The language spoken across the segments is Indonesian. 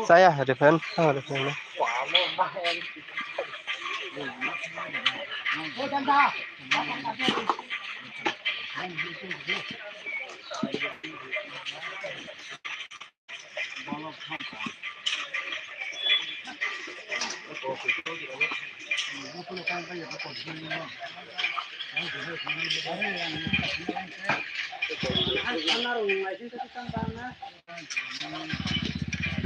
Saya Devan, Devan.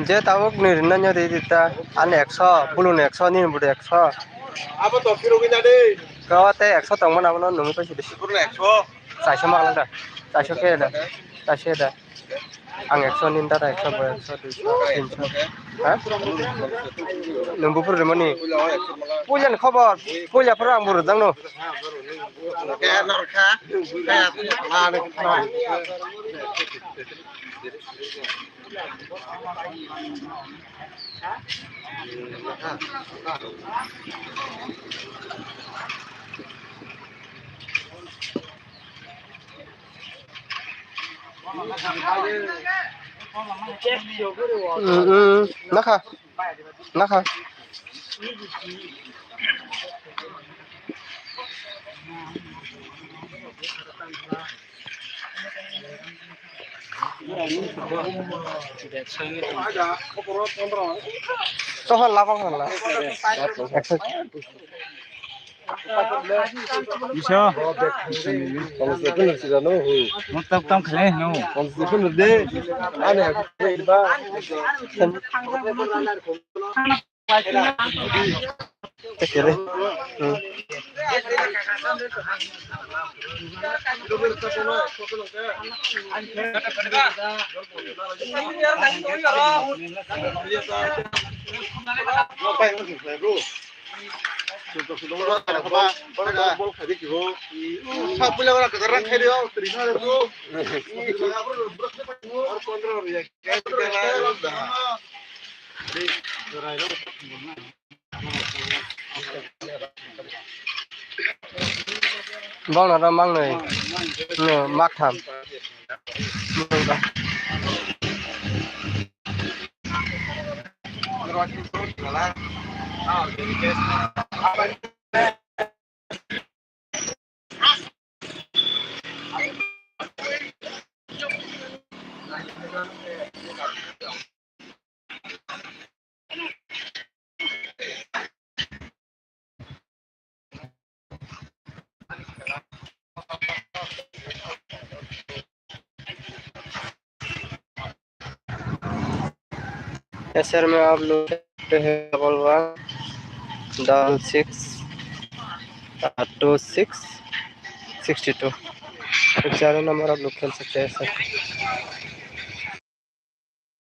Je tahu nih nanya di kita ane 100 belum 100 nih bude 100 Apa tuh kilo kita deh? kau teh 100 tong mana mana nunggu pasti deh Kurang 100. saya sama lang dah saya ke dah saya dah ang 100 nih dah 100 boleh 100 200 300 hah nunggu pur di mana punya kabar punya perang buru dang no Kayak narka, kayak apa nih? Nakha nakha Sohal lapang lah. Bisa. Kalau sebenarnya sudah nunggu. Mantap tam kalian no. Kalau sebenarnya deh, aneh. Kecil. Bang là mang này nè mắc thầm sir में आप लोग डबल 1 6 26 62 चारों नंबर आप लोग खेल सकते हैं सर